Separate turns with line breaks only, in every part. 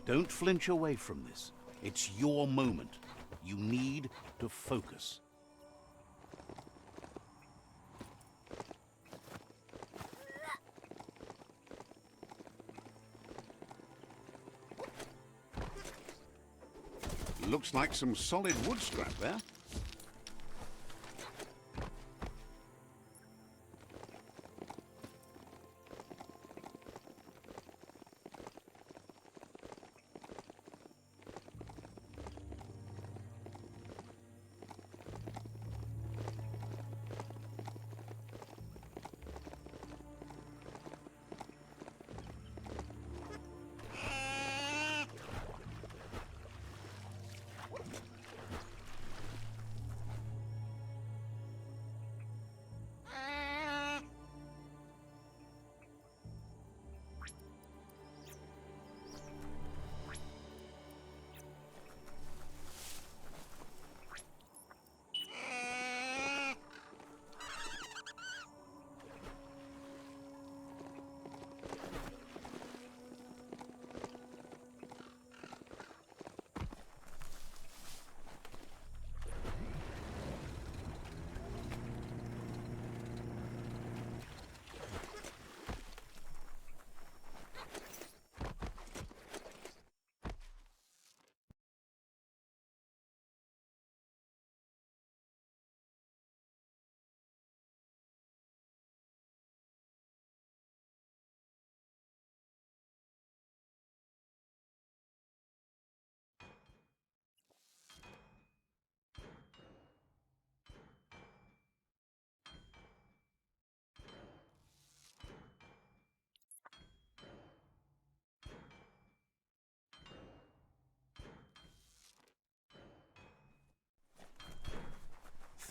Don't flinch away from this. It's your moment. You need to focus.
Looks like some solid wood scrap there.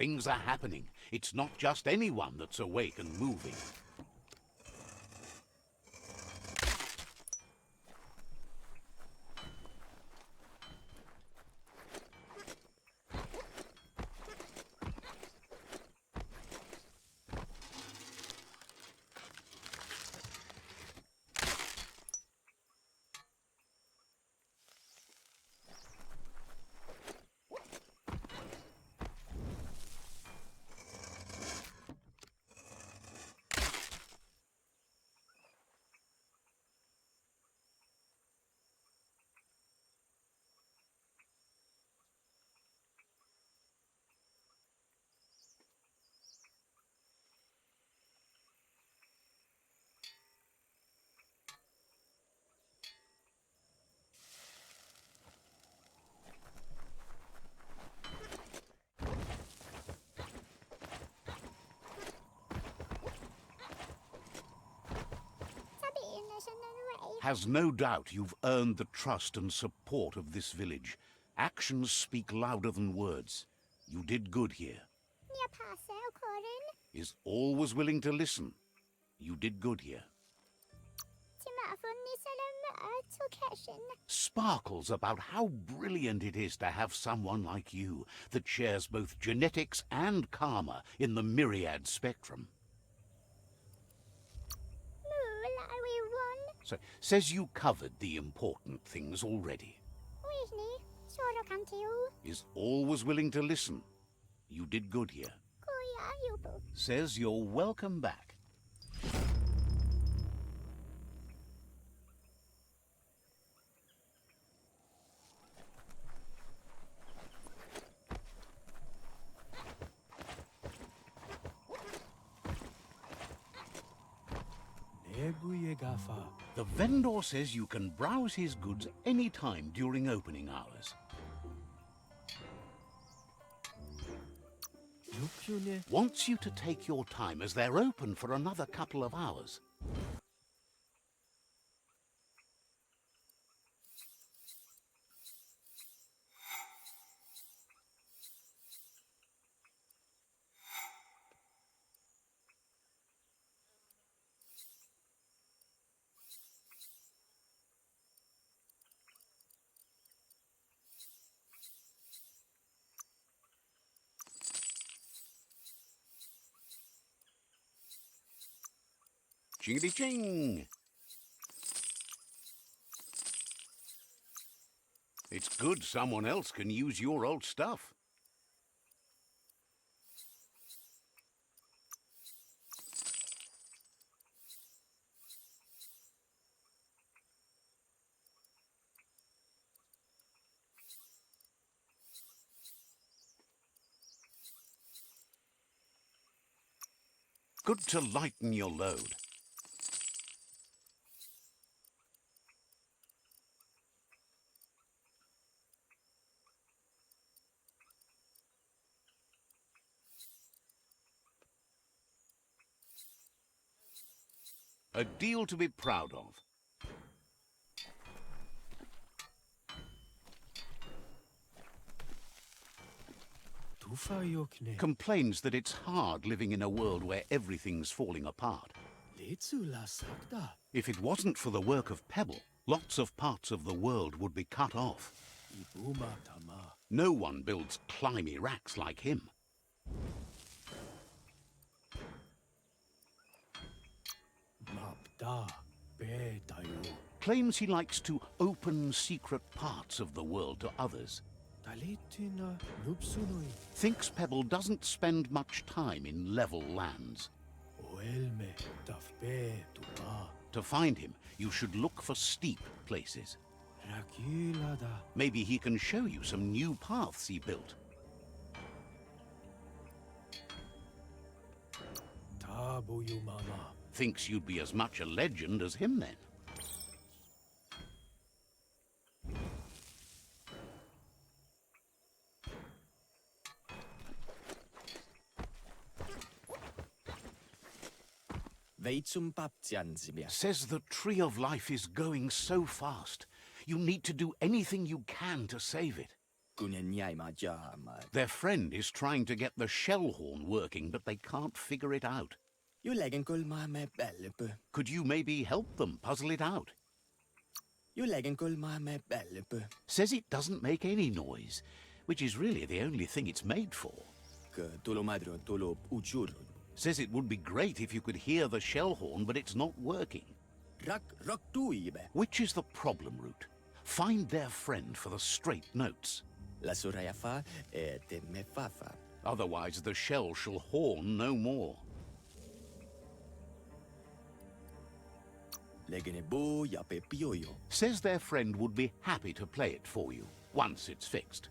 Things are happening. It's not just anyone that's awake and moving. Has no doubt you've earned the trust and support of this village. Actions speak louder than words. You did good here. Is always willing to listen. You did good here. Sparkles about how brilliant it is to have someone like you that shares both genetics and karma in the myriad spectrum. So, says you covered the important things already. Is always willing to listen. You did good here. Says you're welcome back. The vendor says you can browse his goods any time during opening hours. Wants you to take your time as they're open for another couple of hours. Chingity ching! It's good someone else can use your old stuff. Good to lighten your load. A deal to be proud of. Complains that it's hard living in a world where everything's falling apart. If it wasn't for the work of Pebble, lots of parts of the world would be cut off. No one builds climby racks like him. Claims he likes to open secret parts of the world to others. Thinks Pebble doesn't spend much time in level lands. To find him, you should look for steep places. Maybe he can show you some new paths he built. Thinks you'd be as much a legend as him then. Says the Tree of Life is going so fast. You need to do anything you can to save it. Their friend is trying to get the shell horn working, but they can't figure it out. Could you maybe help them puzzle it out? Says it doesn't make any noise, which is really the only thing it's made for. Says it would be great if you could hear the shell horn, but it's not working. Which is the problem route? Find their friend for the straight notes. Otherwise the shell shall horn no more. Says their friend would be happy to play it for you, once it's fixed.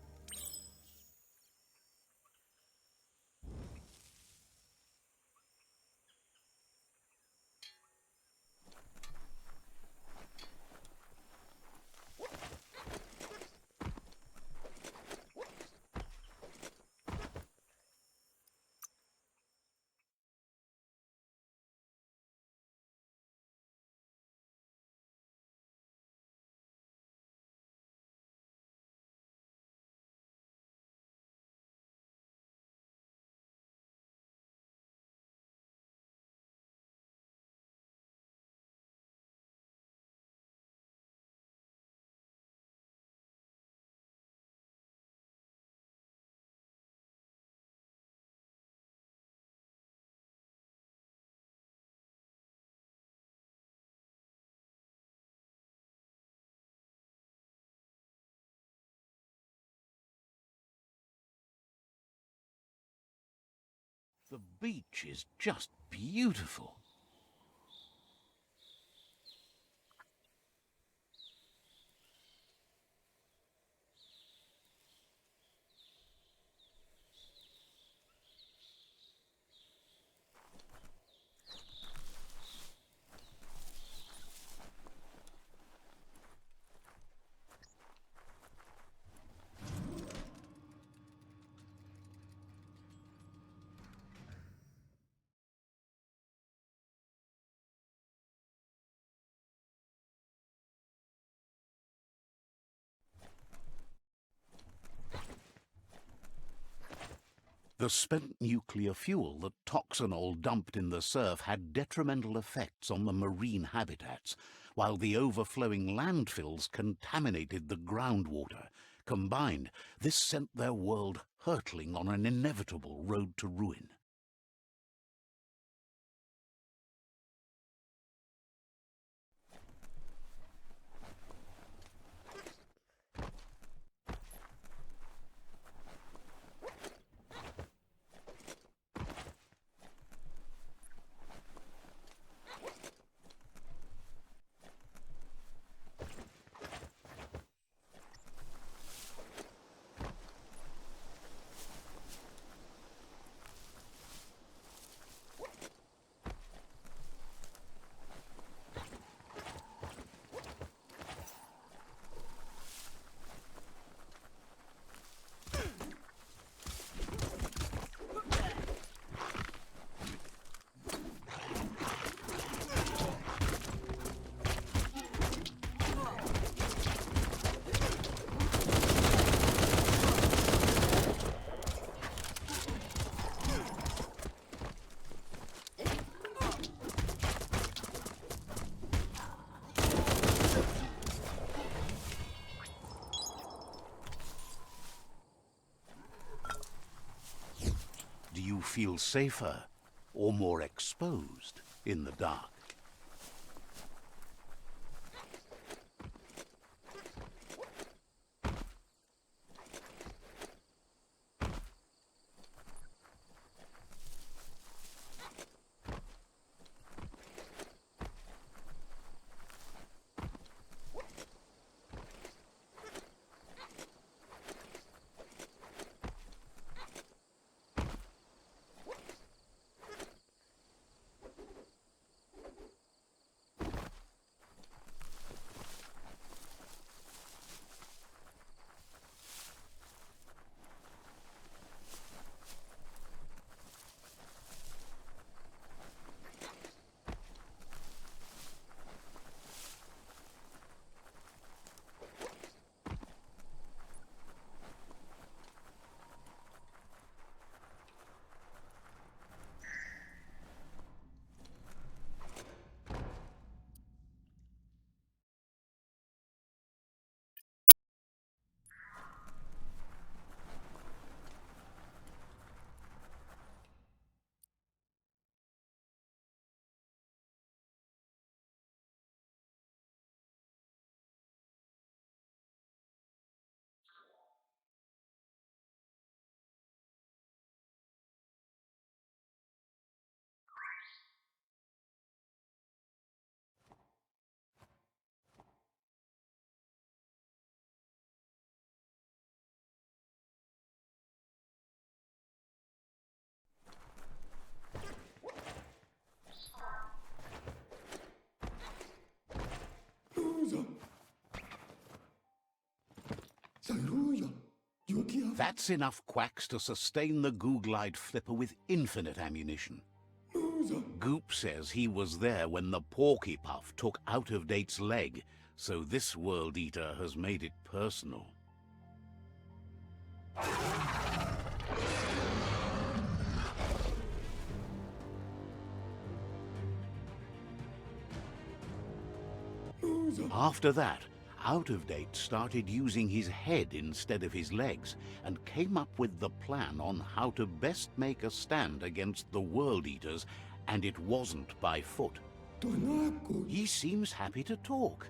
The beach is just beautiful. The spent nuclear fuel that Toxanol dumped in the surf had detrimental effects on the marine habitats, while the overflowing landfills contaminated the groundwater. Combined, this sent their world hurtling on an inevitable road to ruin. feel safer or more exposed in the dark. That's enough quacks to sustain the Googlide flipper with infinite ammunition. Goop says he was there when the Porky Puff took Out-of-Date's leg, so this World Eater has made it personal. After that, Out-of-Date started using his head instead of his legs and came up with the plan on how to best make a stand against the World Eaters, and it wasn't by foot. He seems happy to talk.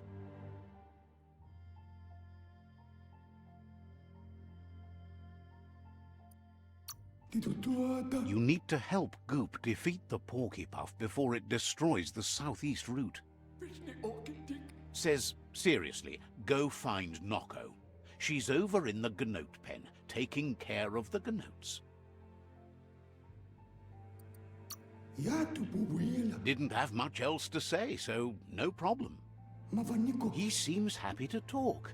You need to help Goop defeat the Porky Puff before it destroys the southeast route. Says, seriously, go find Noko. She's over in the Gnote pen, taking care of the Gnotes. Didn't have much else to say, so no problem. He seems happy to talk.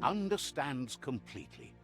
Understands completely.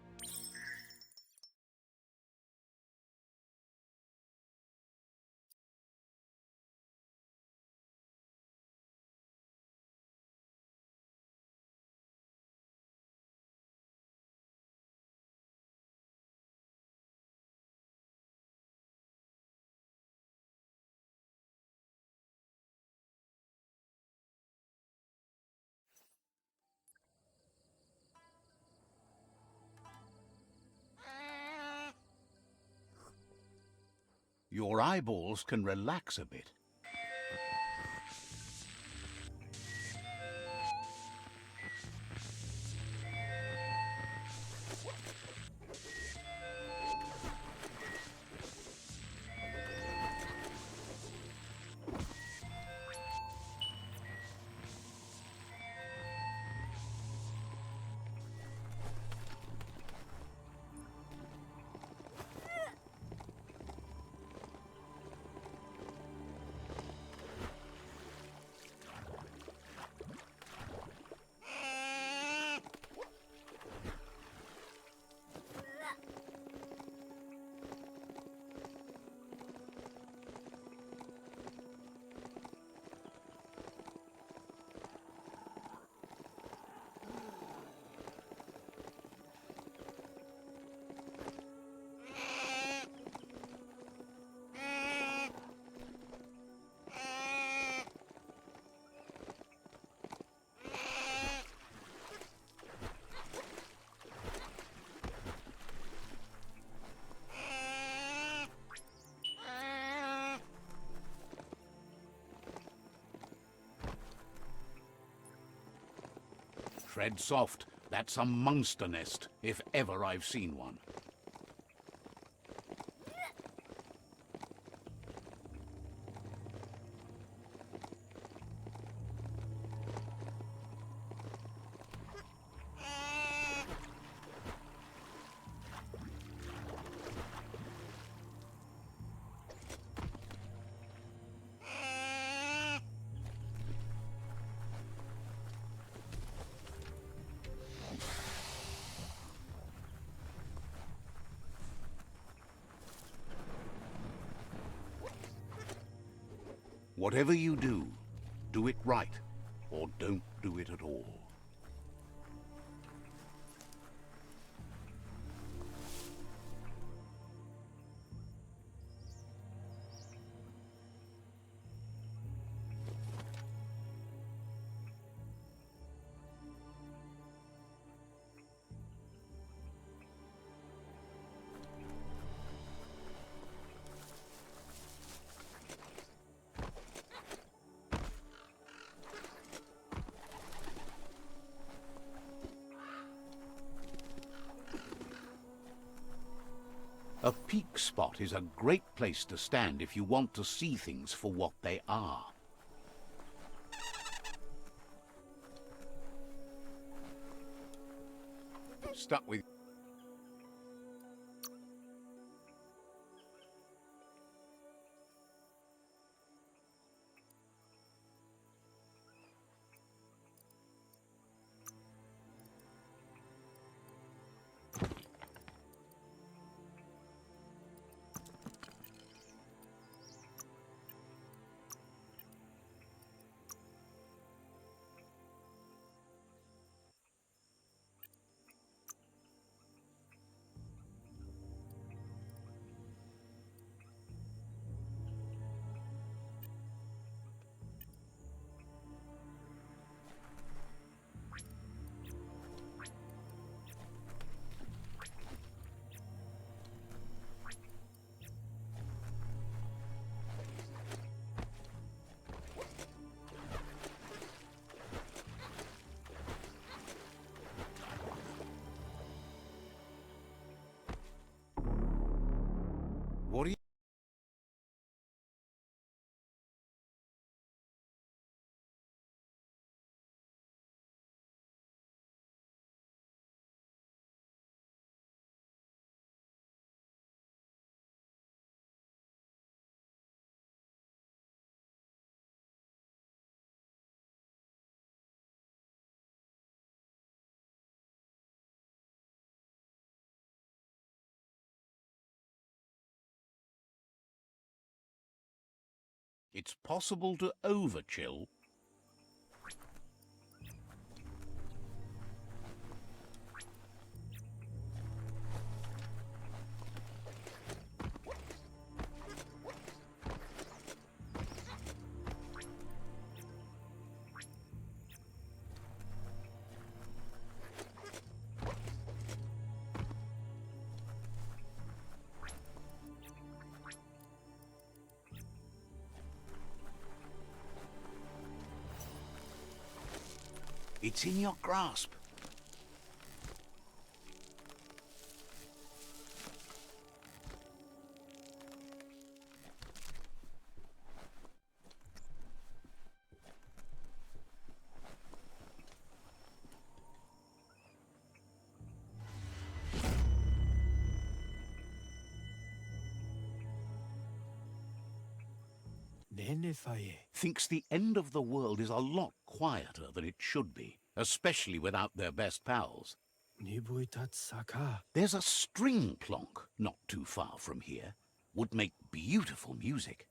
Your eyeballs can relax a bit. Tread soft. That's a monster nest, if ever I've seen one. Whatever you do it right, or don't do it at all. A peak spot is a great place to stand if you want to see things for what they are.
Stuck with... What are you...
It's possible to overchill. It's in your grasp. Thinks the end of the world is a lot quieter than it should be, especially without their best pals. There's a string plonk not too far from here. Would make beautiful music.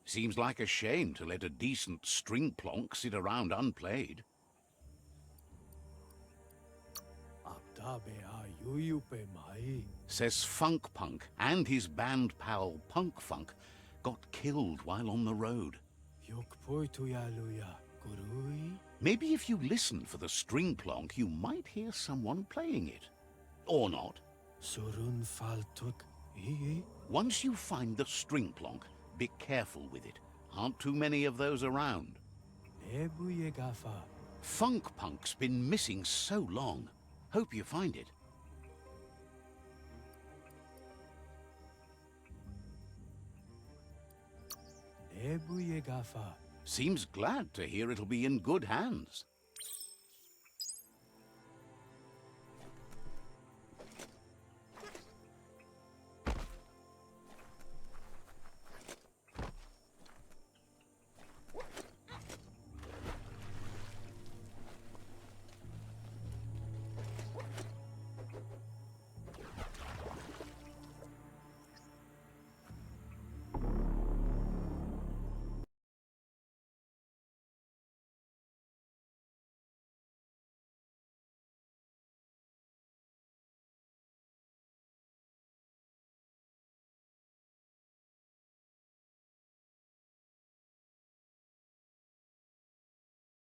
Seems like a shame to let a decent string plonk sit around unplayed. Says Funk Punk and his band pal Punk Funk got killed while on the road. Maybe if you listen for the string plonk, you might hear someone playing it. Or not. Once you find the string plonk, be careful with it. Aren't too many of those around.
Ebuye gafa.
Funk Punk's been missing so long. Hope you find it.
Ebuye gafa.
Seems glad to hear it'll be in good hands.